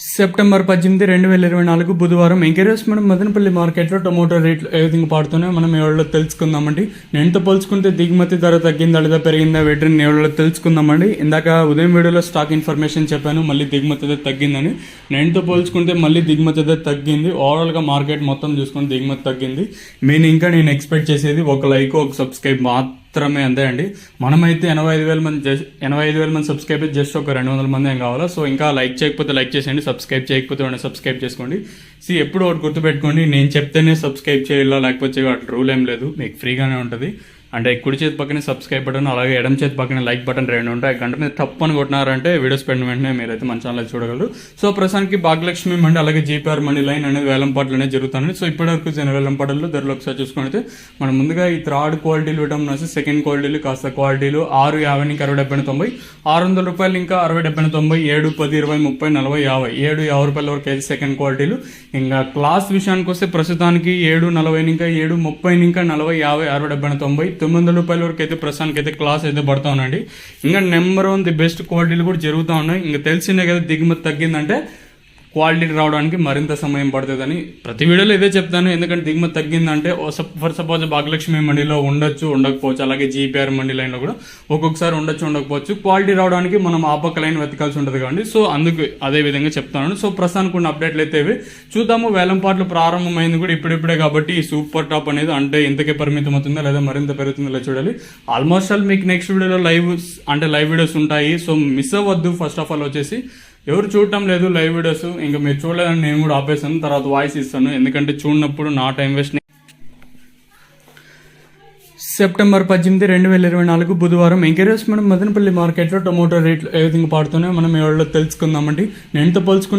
September 18, 2024 బుధవారం encourage మనం మదనపల్లి మార్కెట్లో టొమాటో రేట్లు ఏ విధంగా పాడుతున్నాయో మనం ఎవరిలో తెలుసుకుందామండి. నేనుతో పోల్చుకుంటే దిగుమతి ధర తగ్గిందా లేదా పెరిగిందా వీటిని ఎవరిలో తెలుసుకుందామండి. ఇందాక ఉదయం వీడియోలో స్టాక్ ఇన్ఫర్మేషన్ చెప్పాను, మళ్ళీ దిగుమతి ధర తగ్గిందని. నేనుతో పోల్చుకుంటే మళ్ళీ దిగుమతి ధర తగ్గింది. ఓవరాల్గా మార్కెట్ మొత్తం చూసుకుంటే దిగుమతి తగ్గింది. నేను ఎక్స్పెక్ట్ చేసేది ఒక లైక్ ఒక సబ్స్క్రైబ్ మాత్రమే, అంతే అండి. మనమైతే 85,000 మంది సబ్స్క్రైబర్, జస్ట్ ఒక 200 మంది ఏం కావాలా. సో ఇంకా లైక్ చేయకపోతే లైక్ చేసేయండి, సబ్స్క్రైబ్ చేయకపోతే సబ్స్క్రైబ్ చేసుకోండి. ఎప్పుడు ఒకటి గుర్తుపెట్టుకోండి, నేను చెప్తేనే సబ్స్క్రైబ్ చేయాలా లేకపోతే అట్లా రూల్ ఏం లేదు, మీకు ఫ్రీగానే ఉంటుంది. అంటే కుడి చేతి పక్కనే సబ్స్క్రైబ్ బటన్, అలాగే ఎడమ చేతి పక్కనే లైక్ బటన్ రెండు ఉంటాయి. గంట మీద తప్పని కొట్టినారంటే వీడియోస్ పెట్టిన వెంటనే మీరైతే మన ఛానల్ చూడగలరు. సో ప్రస్తుతానికి భాగ్యలక్ష్మి మండి అలాగే జీపీఆర్ మండి లైన్ అనేది వేలంపాట్లు అనేది జరుగుతుంది. సో ఇప్పటివరకు వేలంపాటల్లో ధరలు ఒకసారి చూసుకుంటే మనం ముందుగా ఈ థర్డ్ క్వాలిటీలు విటమిన్ వచ్చి సెకండ్ క్వాలిటీలు కాస్త క్వాలిటీలు 650 ఇంకా 60, 70, 90, 600 రూపాయలు ఇంకా 60, 70, 90, 7, 10, 20, 30, 40, 50, 7, 50 రూపాయల వరకు అయితే సెకండ్ క్వాలిటీలు. ఇంకా క్లాస్ విషయానికి వస్తే ప్రస్తుతానికి 7, 40 ఇంకా 7, 30 ఇంకా 40, 50, 60, 70, 90, 900 రూపాయల వరకు అయితే ప్రస్తుతానికి అయితే క్లాస్ అయితే పడతా ఉన్నాయండి. ఇంకా నెంబర్ 1 ది బెస్ట్ క్వాలిటీలు కూడా జరుగుతూ ఉన్నాయి. ఇంకా తెలిసిందే కదా, దిగుమతి తగ్గిందంటే క్వాలిటీ రావడానికి మరింత సమయం పడుతుందని ప్రతి వీడియోలో ఇదే చెప్తాను. ఎందుకంటే దిగుమతి తగ్గిందంటే ఫర్ సపోజ్ భాగ్యలక్ష్మి మండిలో ఉండొచ్చు ఉండకపోవచ్చు, అలాగే జీపీఆర్ మండి లైన్లో కూడా ఒక్కొక్కసారి ఉండొచ్చు ఉండకపోవచ్చు. క్వాలిటీ రావడానికి మనం ఆ పక్క లైన్ వెతకాల్సి ఉంటుంది కాబట్టి సో అందుకు అదే విధంగా చెప్తాను. సో ప్రస్తుతానికి ఉన్న అప్డేట్లు అయితే ఇవి చూద్దాము. వేలంపాట్లు ప్రారంభమైంది కూడా ఇప్పుడిప్పుడే కాబట్టి ఈ సూపర్ టాప్ అనేది అంటే ఇంతకే పరిమితం అవుతుందా లేదా మరింత పెరుగుతుందో చూడాలి. ఆల్మోస్ట్ ఆల్ మీకు నెక్స్ట్ వీడియోలో లైవ్ వీడియోస్ ఉంటాయి. సో మిస్ అవ్వద్దు. ఫస్ట్ ఆఫ్ ఆల్ వచ్చేసి ఎవరు చూడటం లేదు లైవ్ వీడియోస్, ఇంకా మీరు చూడలేదని నేను కూడా ఆపేస్తాను, తర్వాత వాయిస్ ఇస్తాను. ఎందుకంటే చూడనప్పుడు నా టైం వేస్ట్. సెప్టెంబర్ 18, 2024 బుధవారం ఎంకరేజ్ మనం మదనపల్లి మార్కెట్లో టొమాటో రేట్లు ఏ విధంగా పాడుతున్నాయో మనం ఎవరిలో తెలుసుకుందామండి. నేనుతో పోల్చుకుంటే